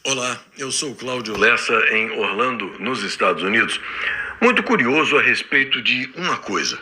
Olá, eu sou Cláudio Lessa, em Orlando, nos Estados Unidos. Muito curioso a respeito de uma coisa.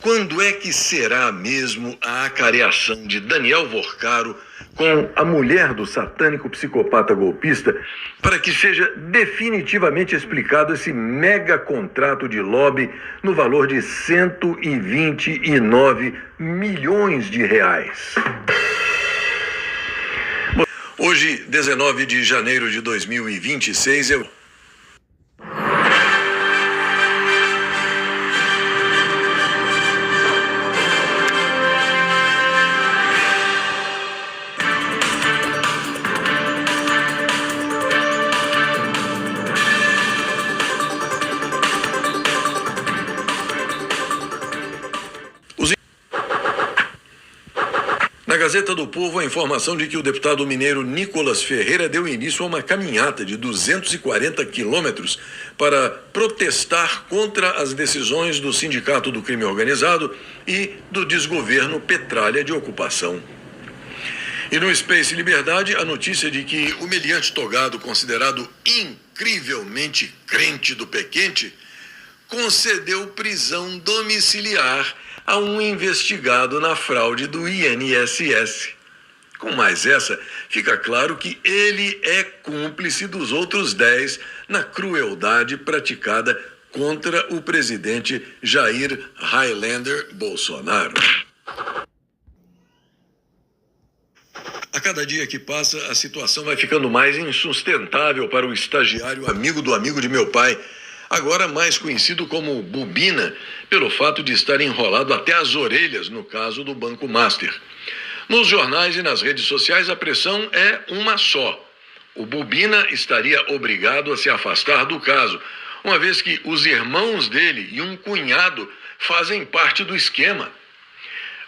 Quando é que será mesmo a acareação de Daniel Vorcaro com a mulher do satânico psicopata golpista para que seja definitivamente explicado esse mega contrato de lobby no valor de 129 milhões de reais? Hoje, 19 de janeiro de 2026, Na Gazeta do Povo, a informação de que o deputado mineiro Nicolas Ferreira deu início a uma caminhata de 240 quilômetros para protestar contra as decisões do Sindicato do Crime Organizado e do desgoverno Petralha de ocupação. E no Space Liberdade, a notícia de que o meliante togado, considerado incrivelmente crente do pé quente, concedeu prisão domiciliar a um investigado na fraude do INSS. Com mais essa, fica claro que ele é cúmplice dos outros 10 na crueldade praticada contra o presidente Jair Highlander Bolsonaro. A cada dia que passa, a situação vai ficando mais insustentável para o estagiário amigo do amigo de meu pai, agora mais conhecido como Bubina, pelo fato de estar enrolado até as orelhas no caso do Banco Master. Nos jornais e nas redes sociais, a pressão é uma só. O Bubina estaria obrigado a se afastar do caso, uma vez que os irmãos dele e um cunhado fazem parte do esquema.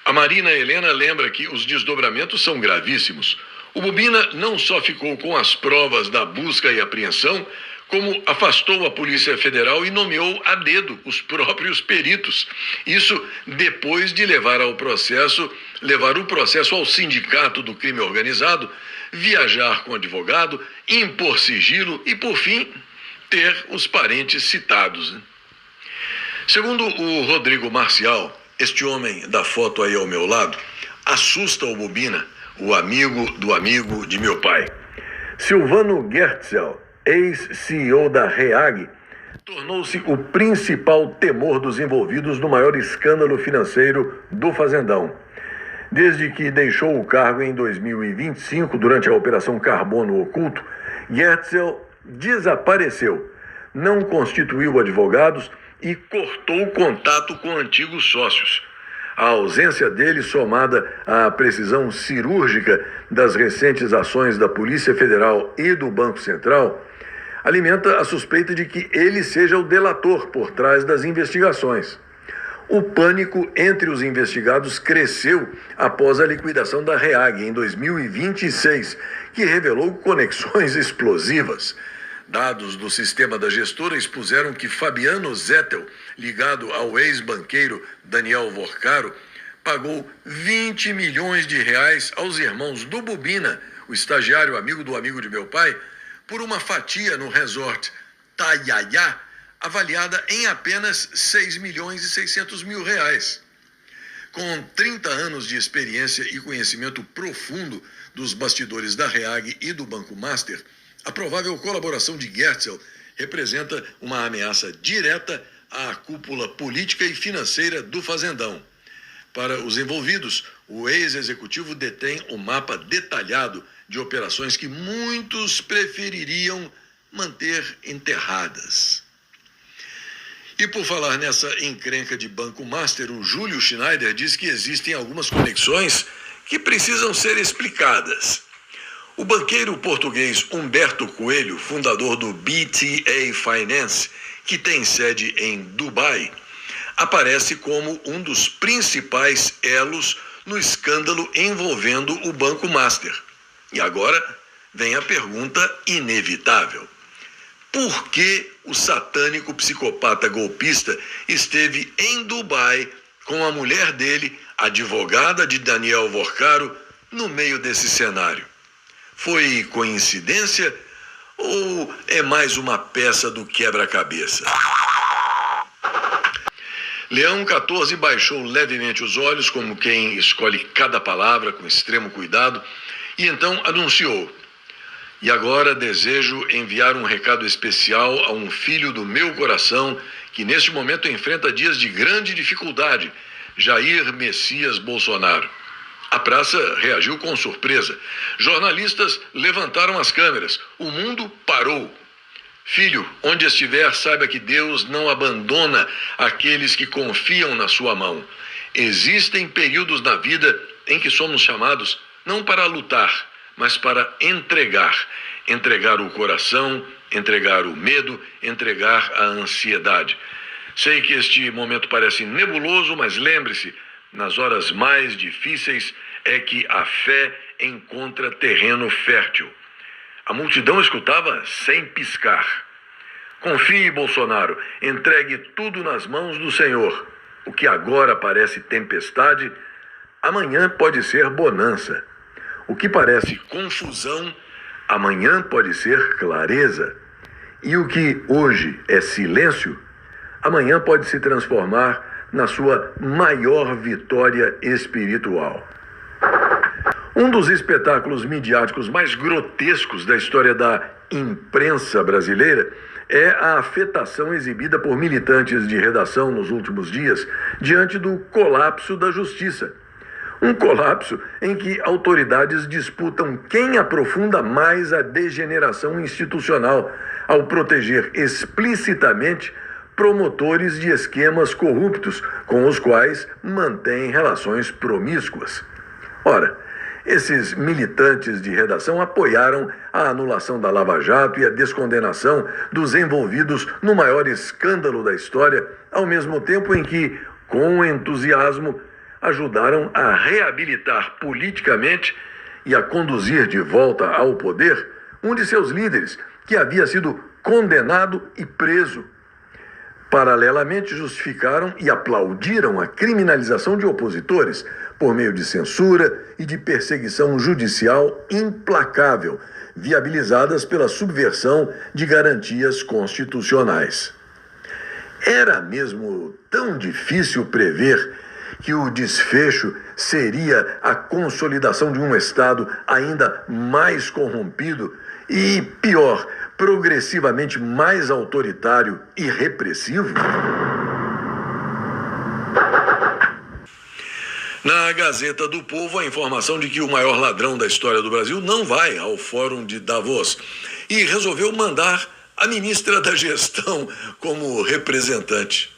A Marina Helena lembra que os desdobramentos são gravíssimos. O Bubina não só ficou com as provas da busca e apreensão, como afastou a Polícia Federal e nomeou a dedo os próprios peritos. Isso depois de levar o processo ao Sindicato do Crime Organizado, viajar com advogado, impor sigilo e, por fim, ter os parentes citados. Segundo o Rodrigo Marcial, este homem da foto aí ao meu lado, assusta o Bubina, o amigo do amigo de meu pai. Silvano Gertzel, ex-CEO da REAG, tornou-se o principal temor dos envolvidos no maior escândalo financeiro do Fazendão. Desde que deixou o cargo em 2025, durante a Operação Carbono Oculto, Gertzel desapareceu, não constituiu advogados e cortou o contato com antigos sócios. A ausência dele, somada à precisão cirúrgica das recentes ações da Polícia Federal e do Banco Central, alimenta a suspeita de que ele seja o delator por trás das investigações. O pânico entre os investigados cresceu após a liquidação da REAG em 2026, que revelou conexões explosivas. Dados do sistema da gestora expuseram que Fabiano Zettel, ligado ao ex-banqueiro Daniel Vorcaro, pagou 20 milhões de reais aos irmãos do Bubina, o estagiário amigo do amigo de meu pai, por uma fatia no resort Taiaiá, avaliada em apenas 6 milhões e 600 mil reais. Com 30 anos de experiência e conhecimento profundo dos bastidores da REAG e do Banco Master, a provável colaboração de Gertzel representa uma ameaça direta à cúpula política e financeira do Fazendão. Para os envolvidos, o ex-executivo detém o mapa detalhado de operações que muitos prefeririam manter enterradas. E por falar nessa encrenca de Banco Master, o Júlio Schneider diz que existem algumas conexões que precisam ser explicadas. O banqueiro português Humberto Coelho, fundador do BTA Finance, que tem sede em Dubai, aparece como um dos principais elos no escândalo envolvendo o Banco Master. E agora vem a pergunta inevitável. Por que o satânico psicopata golpista esteve em Dubai com a mulher dele, advogada de Daniel Vorcaro, no meio desse cenário? Foi coincidência Ou é mais uma peça do quebra-cabeça? Leão XIV baixou levemente os olhos, como quem escolhe cada palavra com extremo cuidado, e então anunciou: "E agora desejo enviar um recado especial a um filho do meu coração que neste momento enfrenta dias de grande dificuldade, Jair Messias Bolsonaro." A praça reagiu com surpresa. Jornalistas levantaram as câmeras. O mundo parou. "Filho, onde estiver, saiba que Deus não abandona aqueles que confiam na sua mão. Existem períodos na vida em que somos chamados não para lutar, mas para entregar. Entregar o coração, entregar o medo, entregar a ansiedade. Sei que este momento parece nebuloso, mas lembre-se, nas horas mais difíceis é que a fé encontra terreno fértil." A multidão escutava sem piscar. "Confie, Bolsonaro, entregue tudo nas mãos do Senhor. O que agora parece tempestade, amanhã pode ser bonança. O que parece confusão, amanhã pode ser clareza. E o que hoje é silêncio, amanhã pode se transformar na sua maior vitória espiritual." Um dos espetáculos midiáticos mais grotescos da história da imprensa brasileira é a afetação exibida por militantes de redação nos últimos dias diante do colapso da justiça. Um colapso em que autoridades disputam quem aprofunda mais a degeneração institucional ao proteger explicitamente promotores de esquemas corruptos com os quais mantêm relações promíscuas. Ora, esses militantes de redação apoiaram a anulação da Lava Jato e a descondenação dos envolvidos no maior escândalo da história, ao mesmo tempo em que, com entusiasmo, ajudaram a reabilitar politicamente e a conduzir de volta ao poder um de seus líderes, que havia sido condenado e preso. Paralelamente, justificaram e aplaudiram a criminalização de opositores por meio de censura e de perseguição judicial implacável, viabilizadas pela subversão de garantias constitucionais. Era mesmo tão difícil prever que o desfecho seria a consolidação de um Estado ainda mais corrompido e, pior, progressivamente mais autoritário e repressivo? Na Gazeta do Povo, a informação de que o maior ladrão da história do Brasil não vai ao Fórum de Davos e resolveu mandar a ministra da Gestão como representante.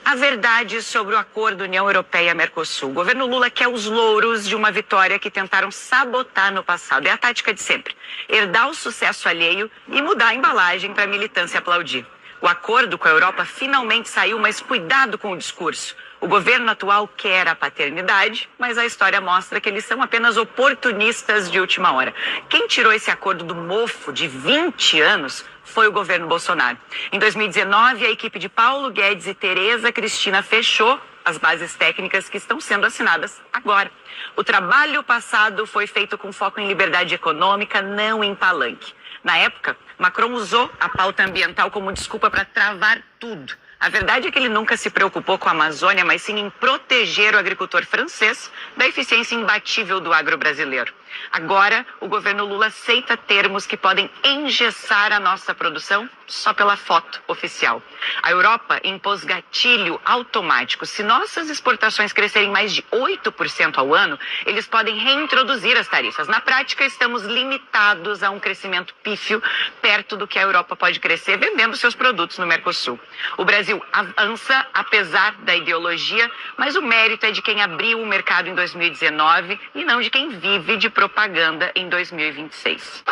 A verdade sobre o acordo União Europeia-Mercosul. O governo Lula quer os louros de uma vitória que tentaram sabotar no passado. É a tática de sempre: herdar o sucesso alheio e mudar a embalagem para a militância aplaudir. O acordo com a Europa finalmente saiu, mas cuidado com o discurso. O governo atual quer a paternidade, mas a história mostra que eles são apenas oportunistas de última hora. Quem tirou esse acordo do mofo de 20 anos foi o governo Bolsonaro. Em 2019, a equipe de Paulo Guedes e Tereza Cristina fechou as bases técnicas que estão sendo assinadas agora. O trabalho passado foi feito com foco em liberdade econômica, não em palanque. Na época, Macron usou a pauta ambiental como desculpa para travar tudo. A verdade é que ele nunca se preocupou com a Amazônia, mas sim em proteger o agricultor francês da eficiência imbatível do agro brasileiro. Agora, o governo Lula aceita termos que podem engessar a nossa produção só pela foto oficial. A Europa impôs gatilho automático. Se nossas exportações crescerem mais de 8% ao ano, eles podem reintroduzir as tarifas. Na prática, estamos limitados a um crescimento pífio, perto do que a Europa pode crescer vendendo seus produtos no Mercosul. O Brasil avança apesar da ideologia, mas o mérito é de quem abriu o mercado em 2019 e não de quem vive de propaganda em 2026.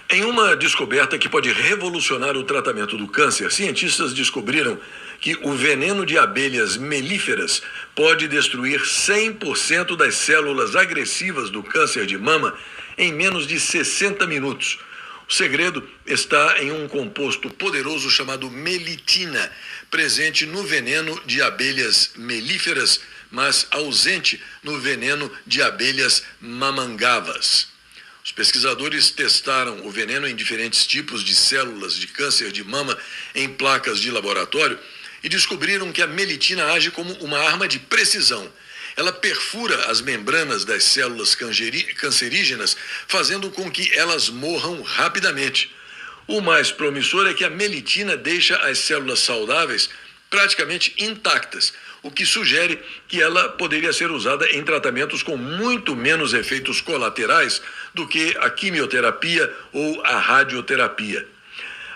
Em uma descoberta que pode revolucionar o tratamento do câncer, cientistas descobriram que o veneno de abelhas melíferas pode destruir 100% das células agressivas do câncer de mama em menos de 60 minutos. O segredo está em um composto poderoso chamado melitina, presente no veneno de abelhas melíferas, mas ausente no veneno de abelhas mamangavas. Os pesquisadores testaram o veneno em diferentes tipos de células de câncer de mama em placas de laboratório e descobriram que a melitina age como uma arma de precisão. Ela perfura as membranas das células cancerígenas, fazendo com que elas morram rapidamente. O mais promissor é que a melitina deixa as células saudáveis praticamente intactas, o que sugere que ela poderia ser usada em tratamentos com muito menos efeitos colaterais do que a quimioterapia ou a radioterapia.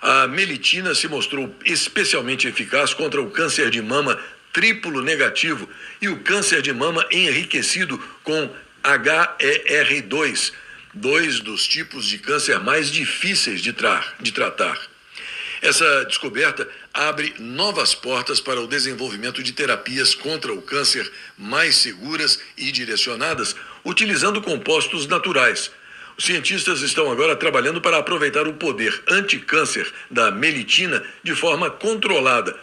A melitina se mostrou especialmente eficaz contra o câncer de mama triplo negativo e o câncer de mama enriquecido com HER2, dois dos tipos de câncer mais difíceis de tratar. Essa descoberta abre novas portas para o desenvolvimento de terapias contra o câncer mais seguras e direcionadas, utilizando compostos naturais. Os cientistas estão agora trabalhando para aproveitar o poder anticâncer da melitina de forma controlada,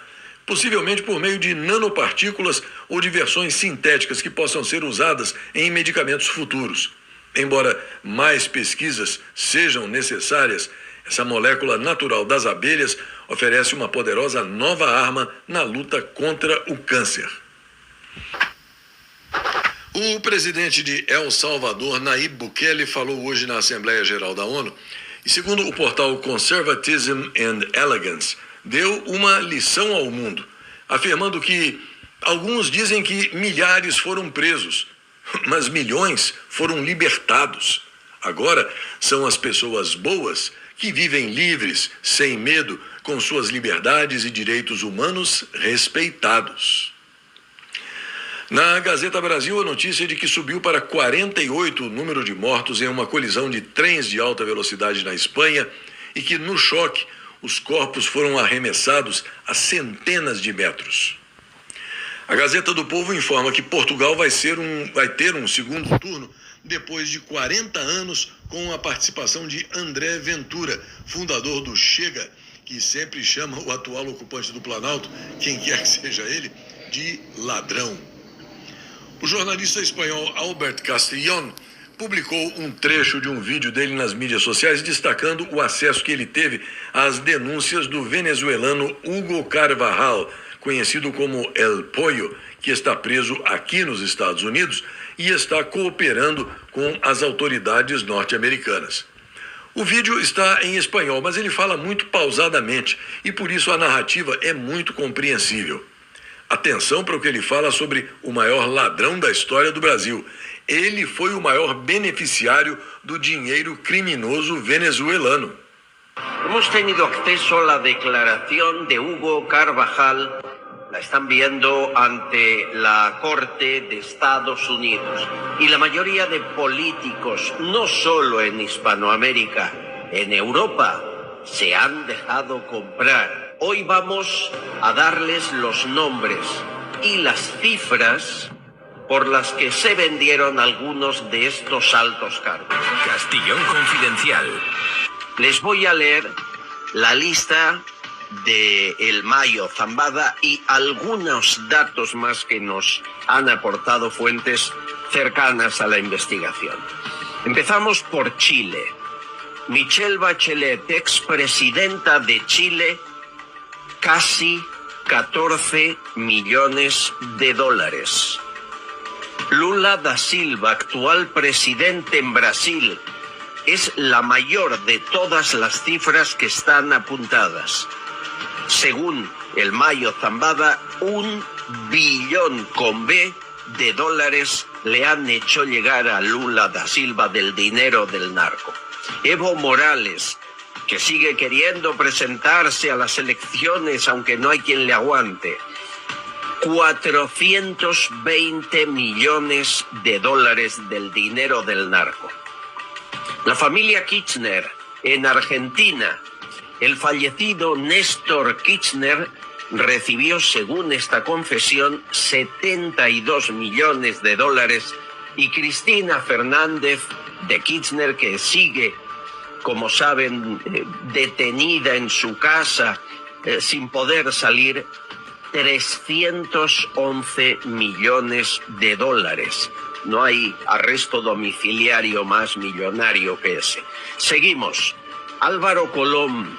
possivelmente por meio de nanopartículas ou de versões sintéticas que possam ser usadas em medicamentos futuros. Embora mais pesquisas sejam necessárias, essa molécula natural das abelhas oferece uma poderosa nova arma na luta contra o câncer. O presidente de El Salvador, Nayib Bukele, falou hoje na Assembleia Geral da ONU e, segundo o portal Conservatism and Elegance, deu uma lição ao mundo, afirmando que alguns dizem que milhares foram presos, mas milhões foram libertados. Agora são as pessoas boas que vivem livres, sem medo, com suas liberdades e direitos humanos respeitados. Na Gazeta Brasil, a notícia de que subiu para 48 o número de mortos em uma colisão de trens de alta velocidade na Espanha e que, no choque, os corpos foram arremessados a centenas de metros. A Gazeta do Povo informa que Portugal vai ter um segundo turno depois de 40 anos com a participação de André Ventura, fundador do Chega, que sempre chama o atual ocupante do Planalto, quem quer que seja ele, de ladrão. O jornalista espanhol Albert Castellón publicou um trecho de um vídeo dele nas mídias sociais destacando o acesso que ele teve às denúncias do venezuelano Hugo Carvajal, conhecido como El Pollo, que está preso aqui nos Estados Unidos e está cooperando com as autoridades norte-americanas. O vídeo está em espanhol, mas ele fala muito pausadamente e por isso a narrativa é muito compreensível. Atenção para o que ele fala sobre o maior ladrão da história do Brasil. Ele foi o maior beneficiário do dinheiro criminoso venezuelano. Hemos tenido acceso a la declaración de Hugo Carvajal, la están viendo ante la Corte de Estados Unidos. Y la mayoría de políticos, no solo en Hispanoamérica, en Europa, se han dejado comprar. Hoy vamos a darles los nombres y las cifras por las que se vendieron algunos de estos altos cargos. Castellón Confidencial. Les voy a leer la lista de El Mayo Zambada y algunos datos más que nos han aportado fuentes cercanas a la investigación. Empezamos por Chile. Michelle Bachelet, expresidenta de Chile, casi 14 millones de dólares. Lula da Silva, actual presidente en Brasil, es la mayor de todas las cifras que están apuntadas. Según El Mayo Zambada, 1 billón con B de dólares le han hecho llegar a Lula da Silva del dinero del narco. Evo Morales, que sigue queriendo presentarse a las elecciones aunque no hay quien le aguante. 420 millones de dólares del dinero del narco. La familia Kirchner en Argentina. El fallecido Néstor Kirchner recibió, según esta confesión, 72 millones de dólares y Cristina Fernández de Kirchner, que sigue, como saben, detenida en su casa sin poder salir, 311 millones de dólares. No hay arresto domiciliario más millonario que ese. Seguimos. Álvaro Colón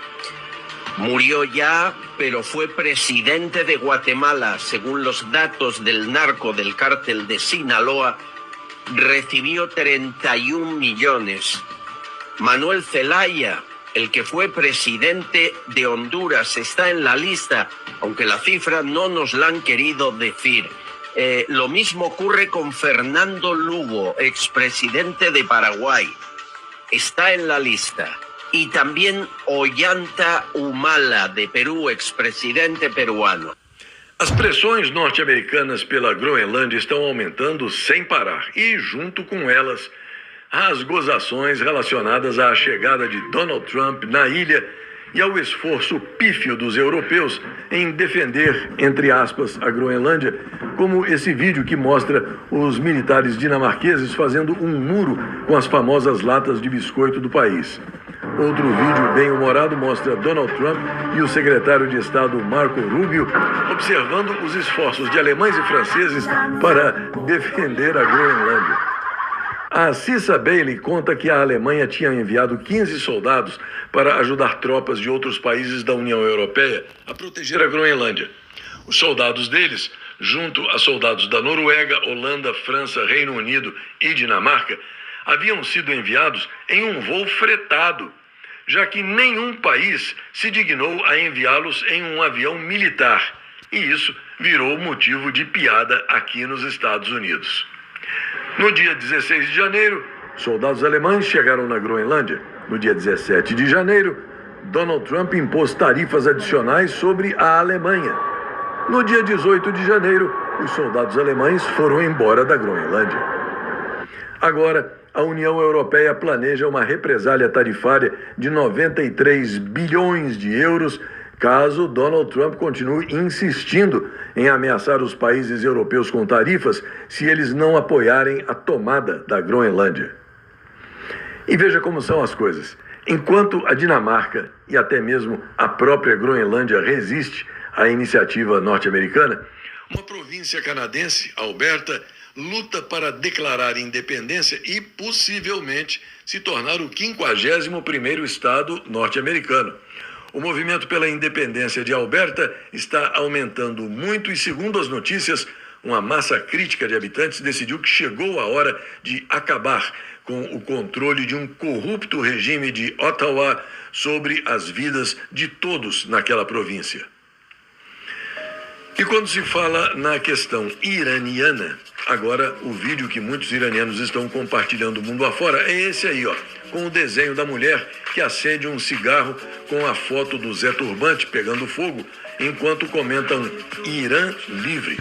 murió ya, pero fue presidente de Guatemala. Según los datos del narco del cártel de Sinaloa, recibió 31 millones. Manuel Zelaya, el que fue presidente de Honduras, está en la lista, aunque la cifra no nos la han querido decir. Lo mismo ocurre con Fernando Lugo, expresidente de Paraguay. Está en la lista. Y también Ollanta Humala, de Perú, expresidente peruano. As pressões norte-americanas pela Groenlândia estão aumentando sem parar e, junto com elas, as gozações relacionadas à chegada de Donald Trump na ilha e ao esforço pífio dos europeus em defender, entre aspas, a Groenlândia, como esse vídeo que mostra os militares dinamarqueses fazendo um muro com as famosas latas de biscoito do país. Outro vídeo bem-humorado mostra Donald Trump e o secretário de Estado Marco Rubio observando os esforços de alemães e franceses para defender a Groenlândia. A Cissa Bailey conta que a Alemanha tinha enviado 15 soldados para ajudar tropas de outros países da União Europeia a proteger a Groenlândia. Os soldados deles, junto a soldados da Noruega, Holanda, França, Reino Unido e Dinamarca, haviam sido enviados em um voo fretado, já que nenhum país se dignou a enviá-los em um avião militar. E isso virou motivo de piada aqui nos Estados Unidos. No dia 16 de janeiro, soldados alemães chegaram na Groenlândia. No dia 17 de janeiro, Donald Trump impôs tarifas adicionais sobre a Alemanha. No dia 18 de janeiro, os soldados alemães foram embora da Groenlândia. Agora, a União Europeia planeja uma represália tarifária de 93 bilhões de euros caso Donald Trump continue insistindo em ameaçar os países europeus com tarifas se eles não apoiarem a tomada da Groenlândia. E veja como são as coisas. Enquanto a Dinamarca e até mesmo a própria Groenlândia resiste à iniciativa norte-americana, uma província canadense, Alberta, luta para declarar independência e possivelmente se tornar o 51º estado norte-americano. O movimento pela independência de Alberta está aumentando muito e, segundo as notícias, uma massa crítica de habitantes decidiu que chegou a hora de acabar com o controle de um corrupto regime de Ottawa sobre as vidas de todos naquela província. E quando se fala na questão iraniana, agora o vídeo que muitos iranianos estão compartilhando mundo afora é esse aí, ó, com o desenho da mulher que acende um cigarro com a foto do Zé Turbante pegando fogo, enquanto comentam Irã livre.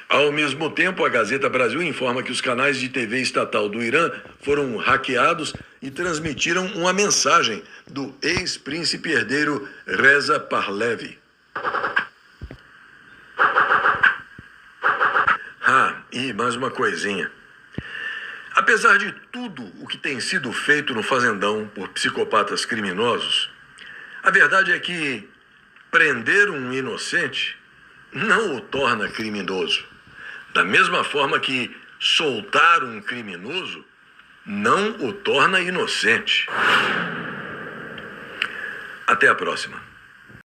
Ao mesmo tempo, a Gazeta Brasil informa que os canais de TV estatal do Irã foram hackeados e transmitiram uma mensagem do ex-príncipe herdeiro Reza Pahlavi. E mais uma coisinha. Apesar de tudo o que tem sido feito no Fazendão por psicopatas criminosos, a verdade é que prender um inocente não o torna criminoso. Da mesma forma que soltar um criminoso não o torna inocente. Até a próxima.